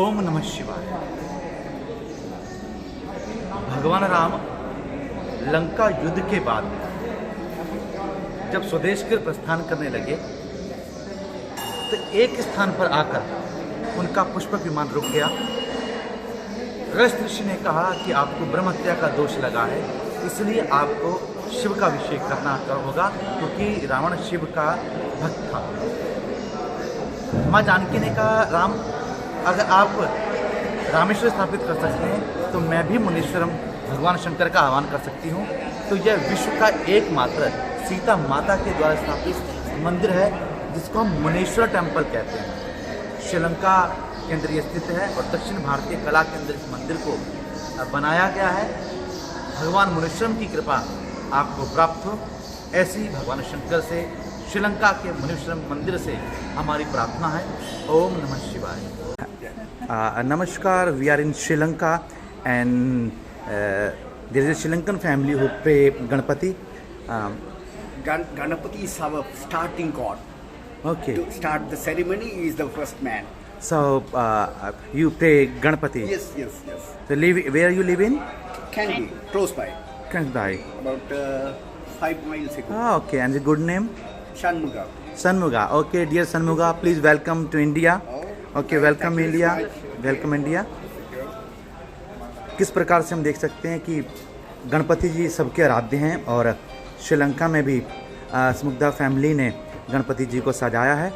ओम नमः शिवाय। भगवान राम लंका युद्ध के बाद जब स्वदेश के प्रस्थान करने लगे तो एक स्थान पर आकर उनका पुष्पक विमान रुक गया। अगस्त्य ऋषि ने कहा कि आपको ब्रह्म हत्या का दोष लगा है, इसलिए आपको शिव का अभिषेक करना होगा, क्योंकि रावण शिव का भक्त था। माँ जानकी ने कहा, राम अगर आप रामेश्वर स्थापित कर सकते हैं तो मैं भी मुनीश्वरम भगवान शंकर का आह्वान कर सकती हूँ। तो यह विश्व का एकमात्र सीता माता के द्वारा स्थापित मंदिर है जिसको हम मुनीश्वर टेम्पल कहते हैं। श्रीलंका के अंदर ये स्थित है और दक्षिण भारतीय कला के अंदर इस मंदिर को बनाया गया है। भगवान मुनीश्वरम की कृपा आपको प्राप्त हो, ऐसी भगवान शंकर से, श्रीलंका के मुनीश्वरम मंदिर से हमारी प्रार्थना है। ओम नमः शिवाय। नमस्कार, we are in Sri Lanka and there is a Sri Lankan family who pray Ganapati. Ganapati is our starting god. Okay. To start the ceremony, he is the first man. So you pray Ganapati. Yes. So where you live in? Kandy, close by. Kandy. About 5 miles ago. Okay, and the good name? Shanmuga. Shanmuga. Okay, dear Shanmuga, please welcome to India. Okay, welcome India. Welcome India. किस प्रकार से हम देख सकते हैं कि गणपति जी सबके आराध्य हैं और श्रीलंका में भी स्मुग्धा फैमिली ने गणपति जी को सजाया है।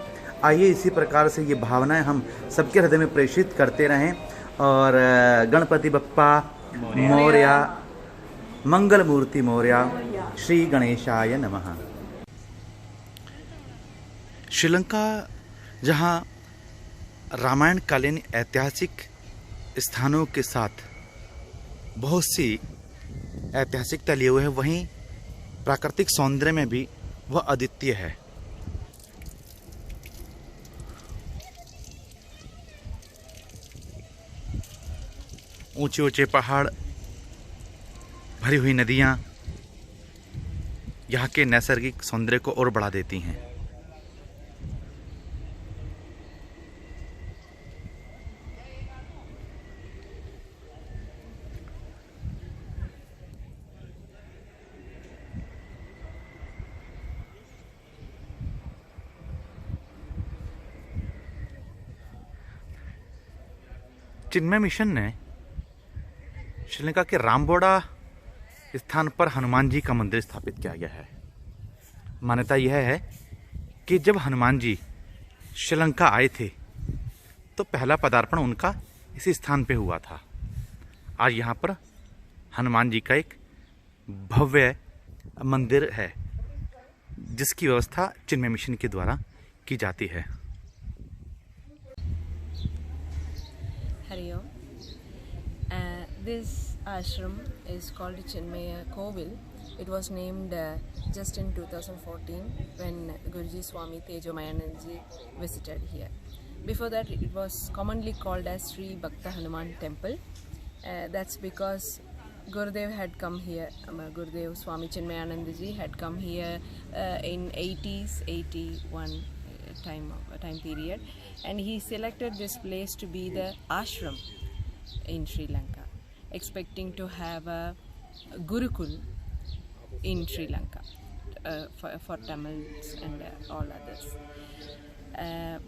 आइए इसी प्रकार से ये भावनाएं हम सबके हृदय में प्रेषित करते रहें और गणपति बप्पा मोरया, मंगल मूर्ति मोरया, श्री गणेशाय नमः। श्रीलंका जहां रामायण कालीन ऐतिहासिक स्थानों के साथ बहुत सी ऐतिहासिकता लिए हुए है, वहीं प्राकृतिक सौंदर्य में भी वह अद्वितीय है। ऊंचे ऊंचे पहाड़, भरी हुई नदियां यहाँ के नैसर्गिक सौंदर्य को और बढ़ा देती हैं। चिन्मय मिशन ने श्रीलंका के रामबोड़ा स्थान पर हनुमान जी का मंदिर स्थापित किया गया है। मान्यता यह है कि जब हनुमान जी श्रीलंका आए थे तो पहला पदार्पण उनका इसी स्थान पे हुआ था। आज यहाँ पर हनुमान जी का एक भव्य मंदिर है जिसकी व्यवस्था चिन्मय मिशन के द्वारा की जाती है। Hari Om. This ashram is called Chinmaya Kovil. It was named just in 2014 when Guruji Swami Tejomayananji visited here. Before that, it was commonly called as Sri Bhakta Hanuman Temple. That's because Gurudev had come here, Gurudev Swami Chinmayanandaji had come here in 80s, 81 time period, and he selected this place to be the ashram in Sri Lanka, expecting to have a Gurukul in Sri Lanka for Tamils and all others.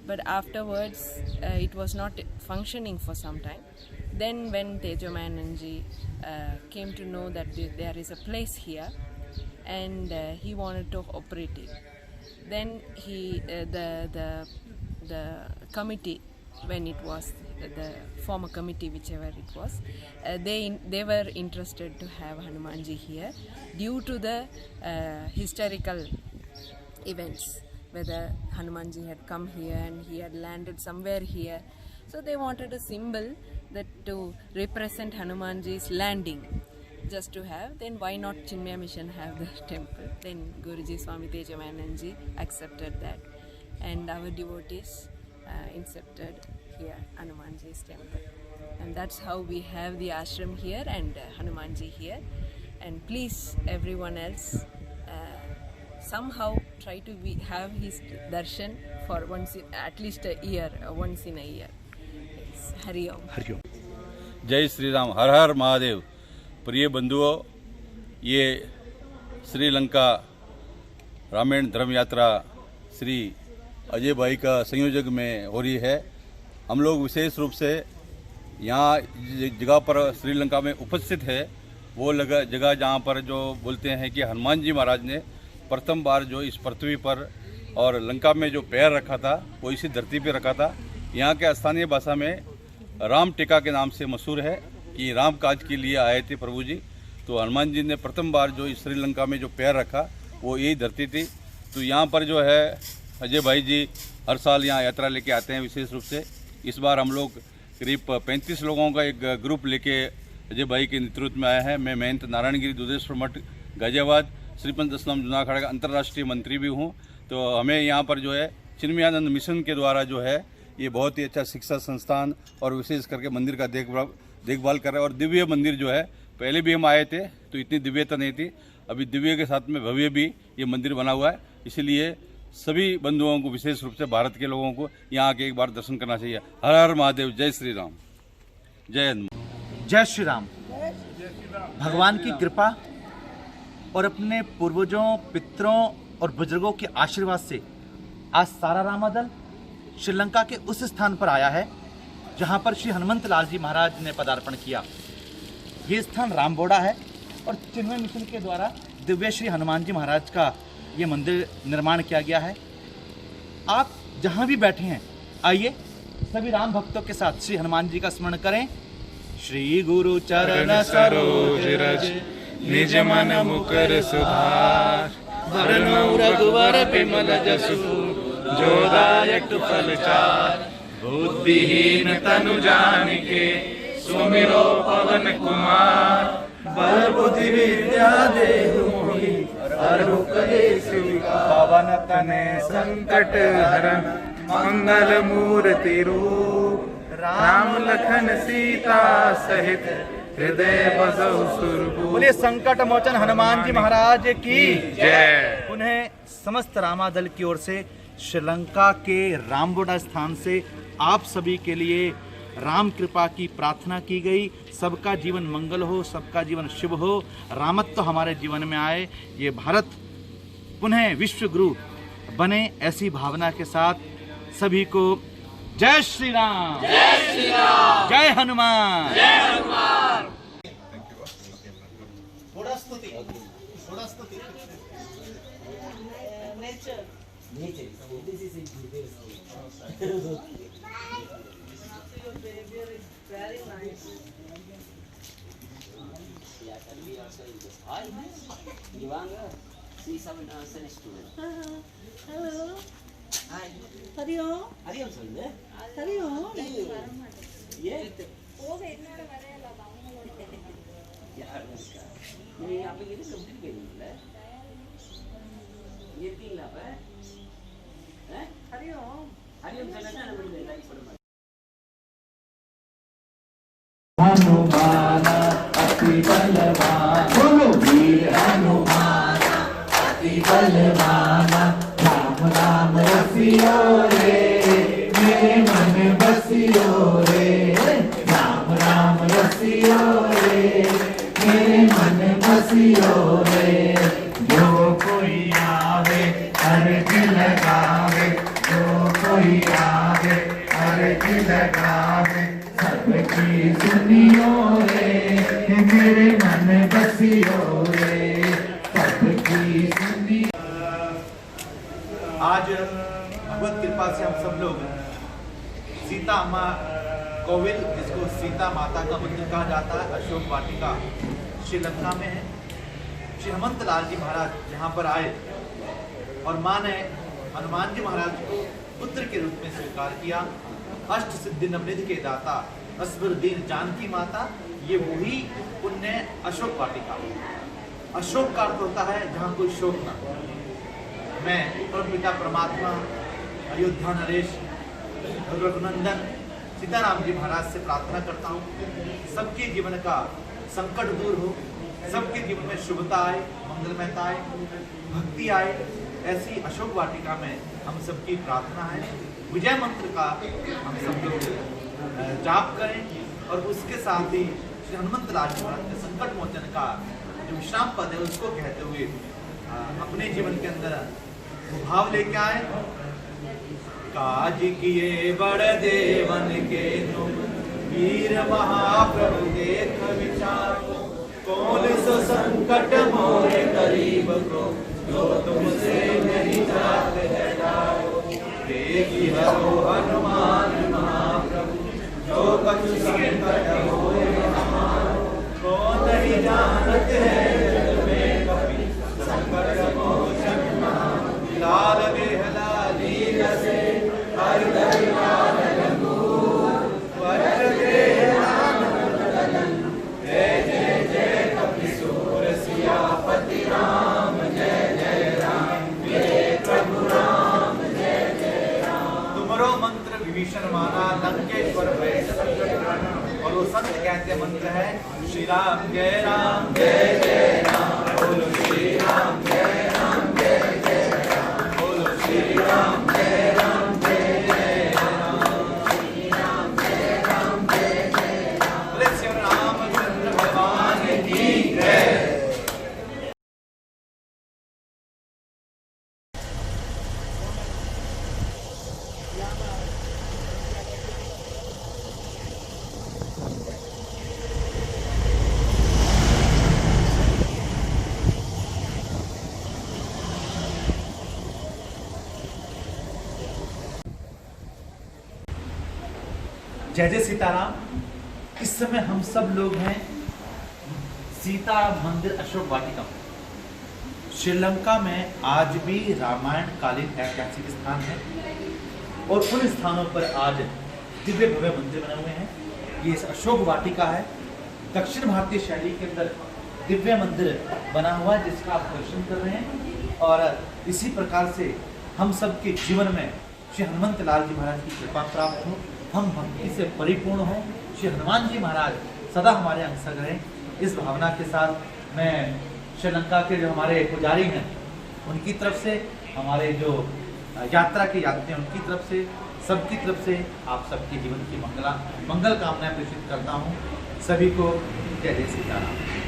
But afterwards it was not functioning for some time. Then when Tejomayananji came to know that there is a place here and he wanted to operate it, then he the committee, when it was the former committee, whichever it was, they were interested to have Hanumanji here due to the historical events, whether Hanumanji had come here and he had landed somewhere here. So they wanted a symbol that to represent Hanumanji's landing, just to have. Then why not Chinmaya Mission have the temple? Then Guruji Swami Tejomayananji accepted that, and our devotees accepted here Hanumanji's temple, and that's how we have the ashram here and Hanumanji here. And please, everyone else, somehow try to have his darshan for once in, at least a year, once in a year. It's Hari Om. Hariom. जय श्री राम, हर हर महादेव। प्रिय बंधुओं, ये श्रीलंका रामायण धर्म यात्रा श्री अजय भाई का संयोजक में हो रही है। हम लोग विशेष रूप से यहाँ जगह पर श्रीलंका में उपस्थित है, वो जगह जहाँ पर जो बोलते हैं कि हनुमान जी महाराज ने प्रथम बार जो इस पृथ्वी पर और लंका में जो पैर रखा था वो इसी धरती पे रखा था। यहाँ के स्थानीय भाषा में राम टीका के नाम से मशहूर है कि राम काज के लिए आए थे प्रभु जी। तो हनुमान जी ने प्रथम बार जो इस श्रीलंका में जो पैर रखा वो यही धरती थी। तो यहाँ पर जो है अजय भाई जी हर साल यहाँ यात्रा लेके आते हैं विशेष रूप से। इस बार हम लोग करीब 35 लोगों का एक ग्रुप लेके अजय भाई के नेतृत्व में आए हैं। मैं महंत नारायणगिरी दुधेश्वर मठ गाजियाबाद श्रीपंत इस्लाम जूनागढ़ का अंतर्राष्ट्रीय मंत्री भी हूँ। तो हमें यहाँ पर जो है चिन्मयानंद मिशन के द्वारा जो है ये बहुत ही अच्छा शिक्षा संस्थान और विशेष करके मंदिर का देखभाल कर रहे हैं। और दिव्य मंदिर जो है, पहले भी हम आए थे तो इतनी दिव्यता नहीं थी, अभी दिव्य के साथ में भव्य भी ये मंदिर बना हुआ है। इसलिए सभी बंधुओं को विशेष रूप से भारत के लोगों को यहाँ आके एक बार दर्शन करना चाहिए। हर हर महादेव। जय श्री राम, जय हनुमान। जय श्री राम। भगवान की कृपा और अपने पूर्वजों, पितरों और बुजुर्गों के आशीर्वाद से आज सारा रामादल श्रीलंका के उस स्थान पर आया है जहां पर श्री हनुमंत लाल जी महाराज ने पदार्पण किया। ये स्थान रामबोड़ा है और चिन्मय मिशन के द्वारा दिव्य श्री हनुमान जी महाराज का ये मंदिर निर्माण किया गया है। आप जहां भी बैठे हैं, आइए सभी राम भक्तों के साथ श्री हनुमान जी का स्मरण करें। श्री गुरु चरण सरोज रज निज मन मुकर सुधार, वरनौ रघुवर बिमल जसु जो दायक फल चार, बुद्धिहीन तनु जानिके सुमिरो पवन कुमार, बल बुद्धि विद्या देहु मोहि हरहु कलेश विकार, पवन तनय संकट हरन मंगल मूर्ति रूप, राम लखन सीता सहित हृदय बसहु सुरभूप। बोलिए संकट मोचन हनुमान जी महाराज की जय। उन्हें समस्त रामादल की ओर से श्रीलंका के रामबोड़ा स्थान से आप सभी के लिए राम कृपा की प्रार्थना की गई। सबका जीवन मंगल हो, सबका जीवन शुभ हो, रामत्व हमारे जीवन में आए, ये भारत पुनः विश्व गुरु बने, ऐसी भावना के साथ सभी को जय श्री राम, जय श्री राम, जय हनुमान, जय हनुमान। थोड़ा स्तुति, थोड़ा स्तुति। Nature this is your behavior is very nice. Yeah, can we also in this? Hi, Ivanga, see some student. Hello. Hi. Hari Om. Hari Om, sir. Hari Om. Yeah. वो भेजना है मेरे लगाऊंगा। यार इसका ये यहाँ पे ये तो कंप्लीट कर दिया है। ये 3 लाख है। हैं? हरि ओम। हरि ओम चलना है ना मुझे लाइक करो। हनुमान अति बलवान, बोलो वीर हनुमान अति बलवान, राम राम रसियो रे मेरे मन बसियो रे, राम राम रसियो रे मेरे मन बसियो रे, जो कोई आवे अर्ज लगावे, जो कोई आवे अर्ज लगावे, सबकी सुनियो रे मेरे मन बसियो रे, सबकी सुनियो। आज भगवत कृपा से हम सब लोग सीता माँ कोविल, जिसको सीता माता का मंदिर कहा जाता है, अशोक वाटिका श्रीलंका में है। श्री हनुमंत लाल जी महाराज यहाँ पर आए और माँ ने हनुमान जी महाराज को पुत्र के रूप में स्वीकार किया। अष्ट सिद्धि नवनिधि के दाता, असवर दीन जानकी माता, ये वही पुण्य अशोक वाटिका। अशोक का अर्थ होता है जहाँ कोई शोक ना। मैं परमपिता परमात्मा, अयोध्या नरेश, रघुनंदन सीताराम जी महाराज से प्रार्थना करता हूँ सबके जीवन का संकट दूर हो, सबके जीवन में शुभता आए, मंगलमयता आए, भक्ति आए। ऐसी अशोक वाटिका में हम सबकी प्रार्थना है। विजय मंत्र का हम सब लोग जाप करें और उसके साथ ही श्री हनुमत लाल जी महाराज के संकट मोचन का जो विश्राम पद है उसको कहते हुए अपने जीवन के अंदर भाव लेके आए। काज किए बड़ देवन के तुम वीर महाप्रभु देख विचारो, कौन सो संकट मोरे करीब को, जो तुमसे नहीं जात है डारो। देगी हरो हनुमान महाप्रभु, जो कछु संकट मोरे हमारो। कौन नहीं जानत है जग में कपि, संकट मोचन नाम। लाल बेहला लील से हर दरबार रंगूर, वज्र देह जय जय जय कपिसूर सियापति राम। जय जय राम मेरे प्रभु राम। जय जय राम। तुमरो मंत्र विभीषण माना, लंकेश्वर भय संकट। और वो संत कहते मंत्र है श्री राम जय राम जय जय राम। बोलो श्री राम जय राम जय जय राम। बोलो श्री राम जय राम जय जय राम। श्री राम जय राम जय जय राम। बोले श्री रामचंद्र भगवान की जय। जय जय सीताराम। इस समय हम सब लोग हैं सीता मंदिर अशोक वाटिका में। श्रीलंका में आज भी रामायण कालीन ऐतिहासिक स्थान है और उन स्थानों पर आज दिव्य भव्य मंदिर बने हुए हैं। ये इस अशोक वाटिका है। दक्षिण भारतीय शैली के अंदर दिव्य मंदिर बना हुआ है जिसका आप दर्शन कर रहे हैं। और इसी प्रकार से हम सब के जीवन में श्री हनुमत लाल जी महाराज की कृपा प्राप्त हो, हम भक्ति से परिपूर्ण हों, श्री हनुमान जी महाराज सदा हमारे अंग संग रहें। इस भावना के साथ मैं श्रीलंका के जो हमारे पुजारी हैं उनकी तरफ से, हमारे जो यात्रा के यात्री हैं उनकी तरफ से, सबकी तरफ से आप सबके जीवन की मंगल कामनाएं प्रेषित करता हूँ। सभी को जय जय सीताराम।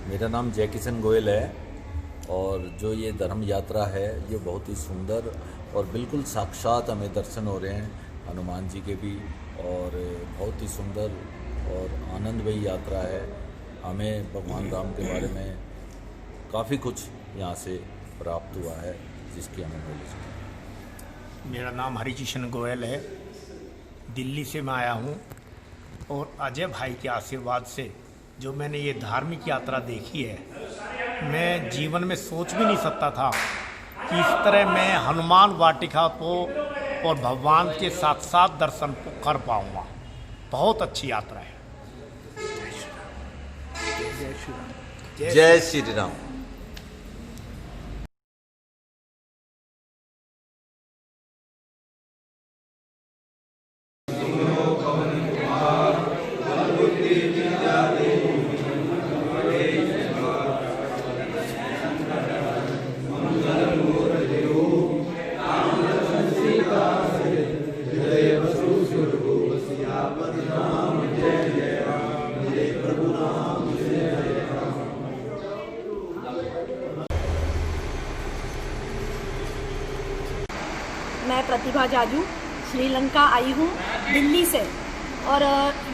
मेरा नाम जय किशन गोयल है और जो ये धर्म यात्रा है ये बहुत ही सुंदर और बिल्कुल साक्षात हमें दर्शन हो रहे हैं हनुमान जी के भी, और बहुत ही सुंदर और आनंदमयी यात्रा है। हमें भगवान राम के बारे में काफ़ी कुछ यहाँ से प्राप्त हुआ है जिसकी हमें नॉलेज है। मेरा नाम हरिकिशन गोयल है, दिल्ली से मैं आया हूँ और अजय भाई के आशीर्वाद से जो मैंने ये धार्मिक यात्रा देखी है, मैं जीवन में सोच भी नहीं सकता था कि इस तरह मैं हनुमान वाटिका को और भगवान के साथ साथ दर्शन कर पाऊँगा। बहुत अच्छी यात्रा है। जय श्री राम। मैं प्रतिभा जाजू श्रीलंका आई हूँ दिल्ली से, और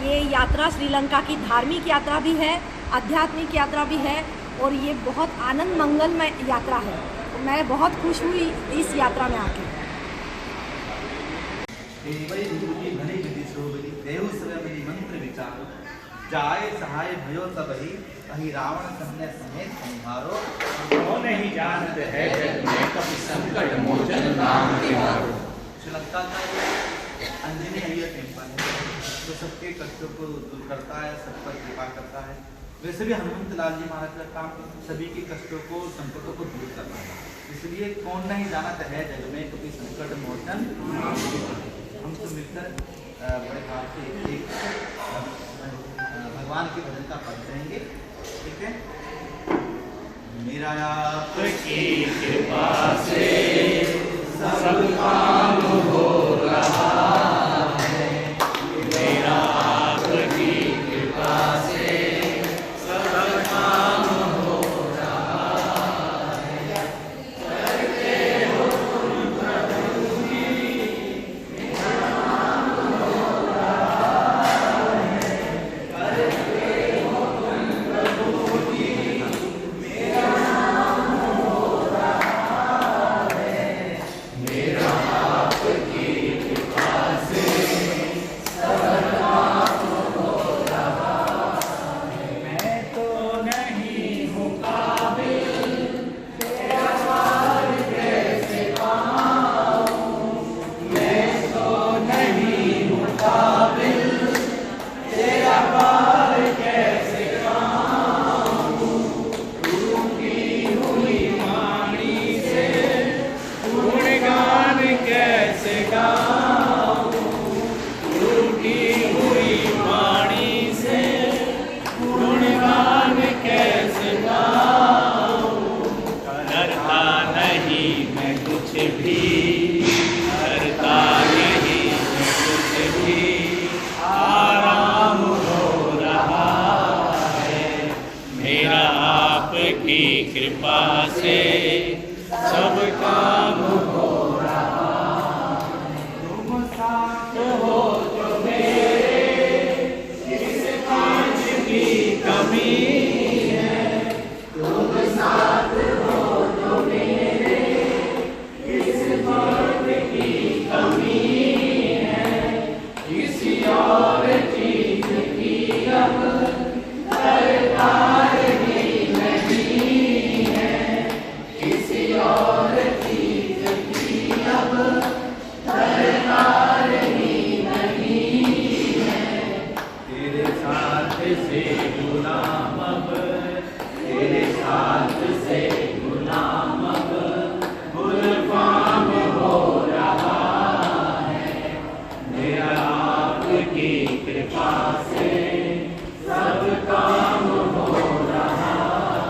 ये यात्रा श्रीलंका की धार्मिक यात्रा भी है, आध्यात्मिक यात्रा भी है, और ये बहुत आनंद मंगलमय यात्रा है। तो मैं बहुत खुश हुई इस यात्रा में आके। जाए सहाय भयो तबहि, अहि रावण कन्या समेत संहारो। कौन नहीं जानत है जग में कपि संकट मोचन नाम तिहारो। श्रीलंका का ये आंजनेय टेम्पल है जो सबके कष्टों को दूर करता है, सब पर कृपा करता है। वैसे भी हनुमंत लाल जी महाराज का काम सभी के कष्टों को संकटों को दूर करना है, इसलिए कौन नहीं जानत है जग में कभी संकट मोचन। हम सब मिलकर बड़े भाव से एक भगवान के भजन का पद करेंगे, ठीक है। मेरा आपकी कृपा से सब काम हो रहा है, मेरा आपकी कृपा से सब काम हो रहा है। करते हो तुम प्रभु जी, मेरा काम हो रहा है। करते हो तुम प्रभु जी, मेरा काम हो रहा है। मेरा आपकी कृपा से सब काम हो रहा है। मैं तो नहीं हूँ काबिल, तेरा पार कैसे पाऊँ। मैं तो नहीं हूँ काबिल, तेरा पार कैसे पाऊँ। टूटी हुई वाणी से गुणगान कैसे गाऊँ। टूटी हुई वाणी से गुणगान कैसे गाऊँ। करता नहीं मैं कुछ भी, करता नहीं मैं कुछ भी, आराम हो रहा है। मेरा आपकी कृपा से सब काम हो रहा है। तुम साथ हो जो मेरे, किस काज की कमी है। तुम साथ हो जो मेरे, किस बात की कमी है। किसी और चीज की अब दरकार ही नहीं है। किसी और चीज की अब दरकार ही नहीं है। तेरे साथ से गुलाम अब, तेरे साथ से गुलाम अब गुलफाम हो रहा है। मेरा आपकी कृपा से सब काम हो रहा है।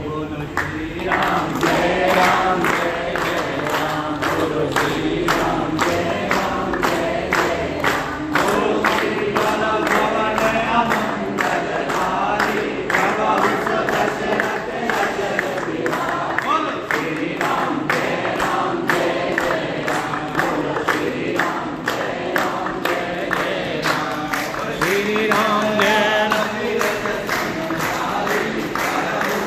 बोलो श्री राम जय राम जय जय राम। बोलो श्री राम जय राम जय जय राम। बोलो श्री वल्लभ मंगलहारी, प्रभु दशरथ अचल बिहारी। बोलो श्री राम जय राम जय जय राम। बोलो श्री राम जय जय राम। श्री राम जय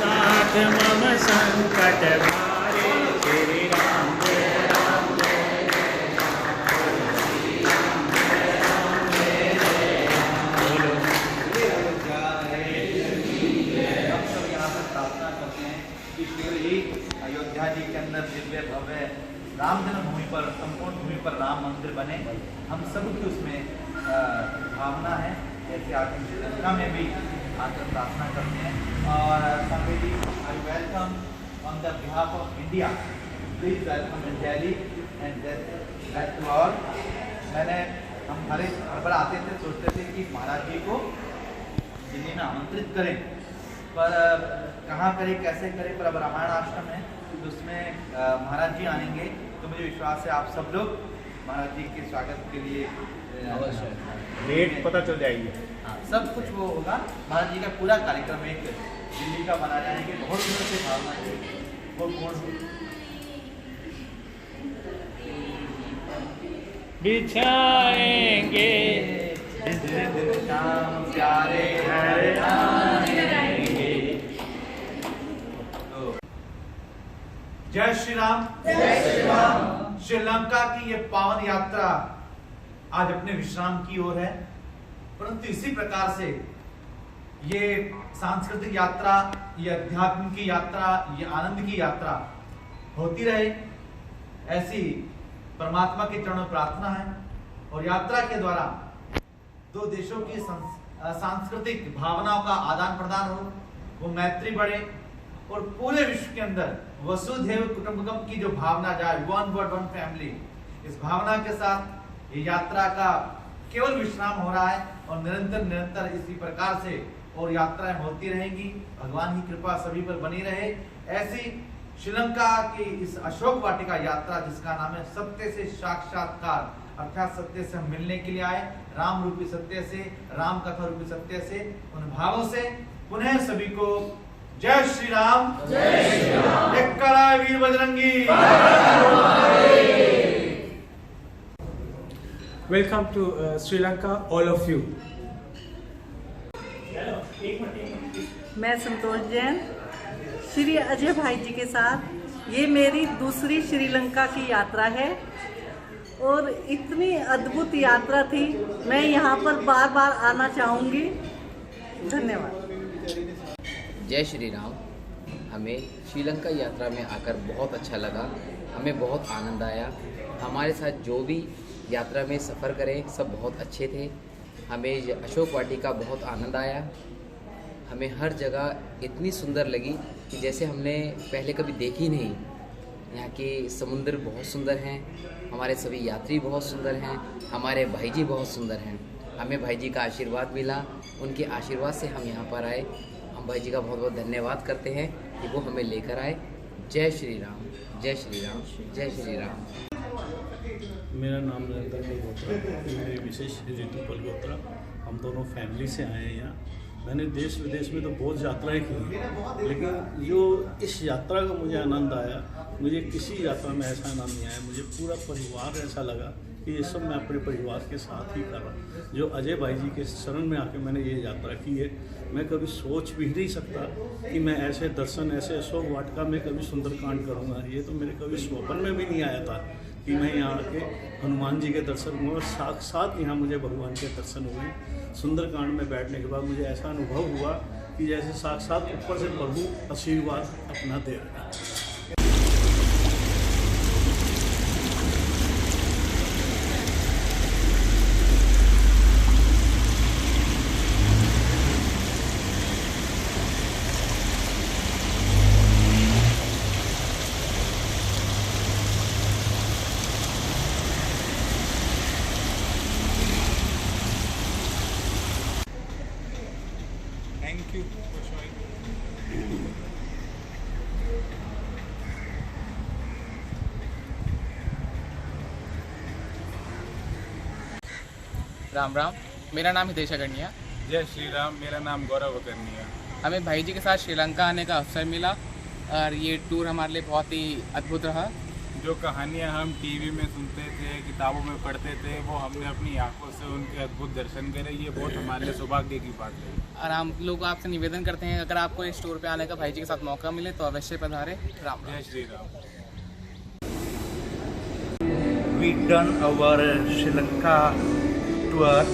नाथ मम संकट भारे। श्री राम जय राम जय जय राम। श्री राम जय राम जय जय राम। बोलो श्री अयोध्या हम सब यहाँ पर प्रार्थना करते हैं कि शीघ्र ही अयोध्या जी के अंदर दिव्य भव्य राम जन्मभूमि पर, संपूर्ण भूमि पर राम मंदिर बने। हम सब की उसमें भावना है, जैसे आज हम श्रीलंका में भी आकर प्रार्थना करते हैं। और Swami ji, I welcome on the behalf of India, please welcome in Delhi and that to all. हम हर बार आते थे, सोचते थे कि महाराज जी को दिल्ली में आमंत्रित करें, पर कहाँ करें, कैसे करें। पर अब रामायण आश्रम है तो उसमें महाराज जी आएंगे, तो मुझे विश्वास है आप सब लोग महाराज जी के स्वागत के लिए डेट पता चल जाएगी। हाँ, सब कुछ वो होगा। महाराज जी का पूरा कार्यक्रम एक दिल्ली का बना जाएंगे। बहुत दिनों से भावना है वो पूर्ण हो। बिछाएंगे शाम प्यारे आएंगे। जय श्री राम। जय श्री राम। श्रीलंका की ये पावन यात्रा आज अपने विश्राम की ओर है, परंतु इसी प्रकार से ये सांस्कृतिक यात्रा, ये अध्यात्म की यात्रा, ये आनंद की यात्रा होती रहे, ऐसी परमात्मा के चरणों में प्रार्थना है। और यात्रा के द्वारा दो देशों की सांस्कृतिक भावनाओं का आदान प्रदान हो, वो मैत्री बढ़े और पूरे विश्व के अंदर वसुधैव कुटुंबकम की जो भावना जाए, वन वर्ड वन फैमिली, इस भावना के साथ ये यात्रा का केवल विश्राम हो रहा है और निरंतर इसी प्रकार से और यात्राएं होती रहेंगी। भगवान की कृपा सभी पर बनी रहे। ऐसी श्रीलंका की इस अशोक वाटिका यात्रा जिसका नाम है सत्य से साक्षात्कार, अर्थात सत्य से हम मिलने के लिए आए, राम रूपी सत्य से, राम कथा रूपी सत्य से, उन भावों से पुनः सभी को जय श्री राम, जय श्री राम, एक कराए वीर Bajrangi. Welcome to Sri Lanka, all of you. मैं संतोष जैन श्री अजय भाई जी के साथ ये मेरी दूसरी श्रीलंका की यात्रा है और इतनी अद्भुत यात्रा थी, मैं यहाँ पर बार बार आना चाहूँगी। धन्यवाद। जय श्री राम। हमें श्रीलंका यात्रा में आकर बहुत अच्छा लगा, हमें बहुत आनंद आया। हमारे साथ जो भी यात्रा में सफ़र करें सब बहुत अच्छे थे। हमें अशोक वाटिका बहुत आनंद आया। हमें हर जगह इतनी सुंदर लगी कि जैसे हमने पहले कभी देखी नहीं। यहाँ के समुद्र बहुत सुंदर हैं, हमारे सभी यात्री बहुत सुंदर हैं, हमारे भाई जी बहुत सुंदर हैं। हमें भाई जी का आशीर्वाद मिला, उनके आशीर्वाद से हम यहाँ पर आए। हम भाई जी का बहुत बहुत धन्यवाद करते हैं कि वो हमें लेकर आए। जय श्री राम, जय श्री राम, जय श्री राम। मेरा नाम नरेंद्र मल्होत्रा, मेरी विशेष ऋतु मल्होत्रा। हम दोनों फैमिली से आए हैं यहाँ। मैंने देश विदेश में तो बहुत यात्राएं की हैं, लेकिन जो इस यात्रा का मुझे आनंद आया, मुझे किसी यात्रा में ऐसा आनंद नहीं आया। मुझे पूरा परिवार ऐसा लगा कि ये सब मैं अपने परिवार के साथ ही कर रहा हूँ। जो अजय भाई जी के शरण में आके मैंने ये यात्रा की है, मैं कभी सोच भी नहीं सकता कि मैं ऐसे दर्शन, ऐसे अशोक वाटिका में कभी सुंदरकांड करूँगा। ये तो मेरे कभी स्वप्न में भी नहीं आया था कि मैं यहाँ आके हनुमान जी के दर्शन हुए। साक्षात यहाँ मुझे भगवान के दर्शन हुए। सुंदरकांड में बैठने के बाद मुझे ऐसा अनुभव हुआ कि जैसे साक्षात ऊपर से प्रभु आशीर्वाद अपना दे रहे हैं। Thank you for showing. Ram Ram, मेरा नाम हितेश अगनिया। जय श्री राम, मेरा नाम गौरव अगनिया। हमें भाई जी के साथ श्रीलंका आने का अवसर मिला और ये टूर हमारे लिए बहुत ही अद्भुत रहा। जो कहानियाँ हम टीवी में सुनते थे, किताबों में पढ़ते थे, वो हमने अपनी आंखों से उनके अद्भुत दर्शन करे। ये बहुत हमारे लिए सौभाग्य की बात है। और हम लोग आपसे निवेदन करते हैं, अगर आपको इस टूर पे आने का भाई जी के साथ मौका मिले तो अवश्य पधारें। राम। जय Shri Ram. We done our Sri Lanka tour,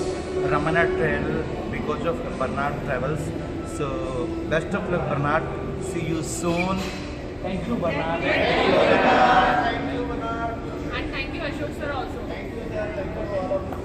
Ramana Trail, because of Bernard Travels. So best of luck, Bernard. See you soon. Thank you, Bernard. Thank you, Bernard. And thank you, Ashok sir, also. Thank you, sir. Thank you all of you.